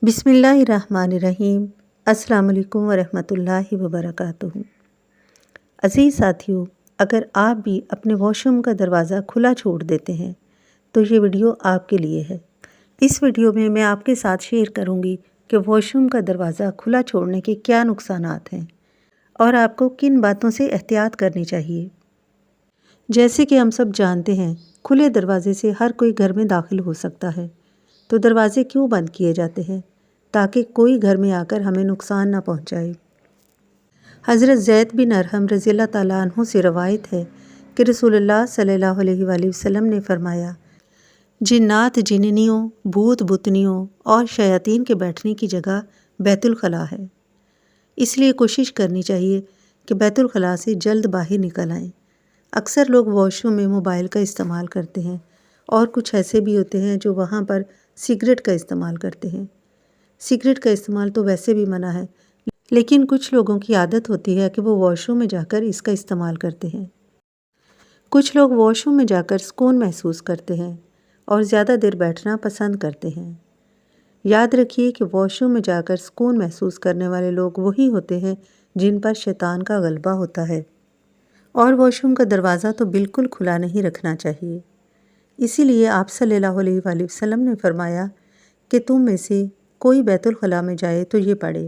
بسم اللہ الرحمن الرحیم۔ السلام علیکم ورحمۃ اللہ وبرکاتہ۔ عزیز ساتھیو، اگر آپ بھی اپنے واش روم کا دروازہ کھلا چھوڑ دیتے ہیں تو یہ ویڈیو آپ کے لیے ہے۔ اس ویڈیو میں میں آپ کے ساتھ شیئر کروں گی کہ واش روم کا دروازہ کھلا چھوڑنے کے کیا نقصانات ہیں اور آپ کو کن باتوں سے احتیاط کرنی چاہیے۔ جیسے کہ ہم سب جانتے ہیں، کھلے دروازے سے ہر کوئی گھر میں داخل ہو سکتا ہے، تو دروازے کیوں بند کیے جاتے ہیں؟ تاکہ کوئی گھر میں آ کر ہمیں نقصان نہ پہنچائے۔ حضرت زید بن ارحم رضی اللہ تعالیٰ عنہ سے روایت ہے کہ رسول اللہ صلی اللہ علیہ وآلہ وسلم نے فرمایا، جنات جننیوں، بھوت بتنیوں اور شیاطین کے بیٹھنے کی جگہ بیت الخلاء ہے۔ اس لیے کوشش کرنی چاہیے کہ بیت الخلاء سے جلد باہر نکل آئیں۔ اکثر لوگ واش روم میں موبائل کا استعمال کرتے ہیں اور کچھ ایسے بھی ہوتے ہیں جو وہاں پر سگریٹ کا استعمال کرتے ہیں۔ سگریٹ کا استعمال تو ویسے بھی منع ہے، لیکن کچھ لوگوں کی عادت ہوتی ہے کہ وہ واش روم میں جا کر اس کا استعمال کرتے ہیں۔ کچھ لوگ واش روم میں جا کر سکون محسوس کرتے ہیں اور زیادہ دیر بیٹھنا پسند کرتے ہیں۔ یاد رکھیے کہ واش روم میں جا کر سکون محسوس کرنے والے لوگ وہی ہوتے ہیں جن پر شیطان کا غلبہ ہوتا ہے، اور واش روم کا دروازہ تو بالکل کھلا نہیں رکھنا چاہیے۔ اسی لیے آپ صلی اللہ علیہ وآلہ وسلم نے فرمایا کہ تم میں سے کوئی بیت الخلاء میں جائے تو یہ پڑھے،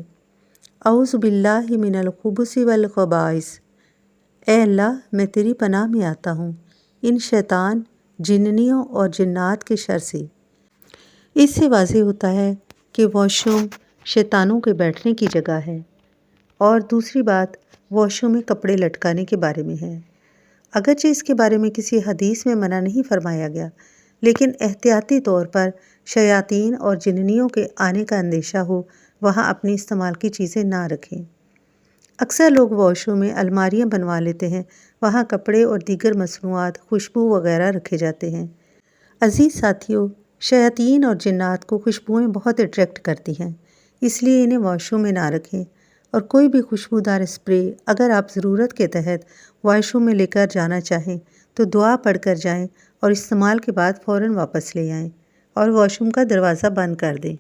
اعوذ باللہ من الخبث والخبائث، اے اللہ میں تیری پناہ میں آتا ہوں ان شیطان، جننیوں اور جنات کے شر سے۔ اس سے واضح ہوتا ہے کہ واش روم شیطانوں کے بیٹھنے کی جگہ ہے۔ اور دوسری بات واش روم میں کپڑے لٹکانے کے بارے میں ہے۔ اگرچہ اس کے بارے میں کسی حدیث میں منع نہیں فرمایا گیا، لیکن احتیاطی طور پر شیاطین اور جننیوں کے آنے کا اندیشہ ہو وہاں اپنی استعمال کی چیزیں نہ رکھیں۔ اکثر لوگ واش روم میں الماریاں بنوا لیتے ہیں، وہاں کپڑے اور دیگر مصنوعات، خوشبو وغیرہ رکھے جاتے ہیں۔ عزیز ساتھیو، شیاطین اور جنات کو خوشبوئیں بہت اٹریکٹ کرتی ہیں، اس لیے انہیں واش روم میں نہ رکھیں، اور کوئی بھی خوشبودار اسپرے اگر آپ ضرورت کے تحت واش روم میں لے کر جانا چاہیں تو دعا پڑھ کر جائیں اور استعمال کے بعد فوراً واپس لے آئیں اور واش روم کا دروازہ بند کر دیں۔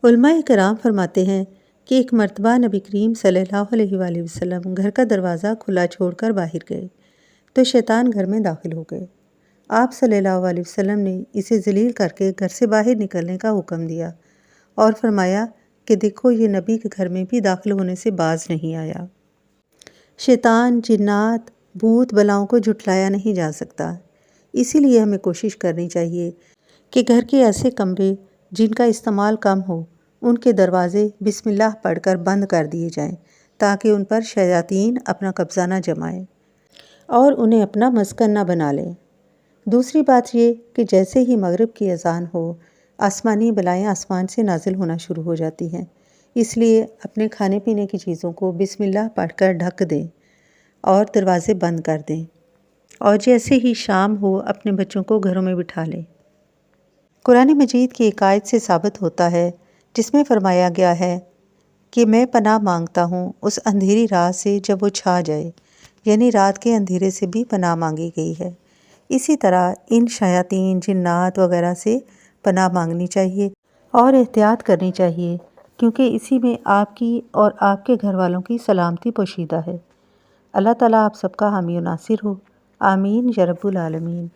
علماء کرام فرماتے ہیں کہ ایک مرتبہ نبی کریم صلی اللہ علیہ وآلہ وسلم گھر کا دروازہ کھلا چھوڑ کر باہر گئے تو شیطان گھر میں داخل ہو گئے۔ آپ صلی اللہ علیہ وسلم نے اسے ذلیل کر کے گھر سے باہر نکلنے کا حکم دیا اور فرمایا کہ دیکھو یہ نبی کے گھر میں بھی داخل ہونے سے باز نہیں آیا۔ شیطان، جنات، بھوت بلاؤں کو جھٹلایا نہیں جا سکتا، اسی لیے ہمیں کوشش کرنی چاہیے کہ گھر کے ایسے کمرے جن کا استعمال کم ہو ان کے دروازے بسم اللہ پڑھ کر بند کر دیے جائیں تاکہ ان پر شیاطین اپنا قبضہ نہ جمائیں اور انہیں اپنا مسکن نہ بنا لیں۔ دوسری بات یہ کہ جیسے ہی مغرب کی اذان ہو آسمانی بلائیں آسمان سے نازل ہونا شروع ہو جاتی ہیں، اس لیے اپنے کھانے پینے کی چیزوں کو بسم اللہ پڑھ کر ڈھک دیں اور دروازے بند کر دیں، اور جیسے ہی شام ہو اپنے بچوں کو گھروں میں بٹھا لیں۔ قرآن مجید کی ایک آیت سے ثابت ہوتا ہے جس میں فرمایا گیا ہے کہ میں پناہ مانگتا ہوں اس اندھیری رات سے جب وہ چھا جائے، یعنی رات کے اندھیرے سے بھی پناہ مانگی گئی ہے۔ اسی طرح ان شیاطین، جنات وغیرہ سے پناہ مانگنی چاہیے اور احتیاط کرنی چاہیے، کیونکہ اسی میں آپ کی اور آپ کے گھر والوں کی سلامتی پوشیدہ ہے۔ اللہ تعالیٰ آپ سب کا حامی و ناصر ہو، آمین یا رب العالمین۔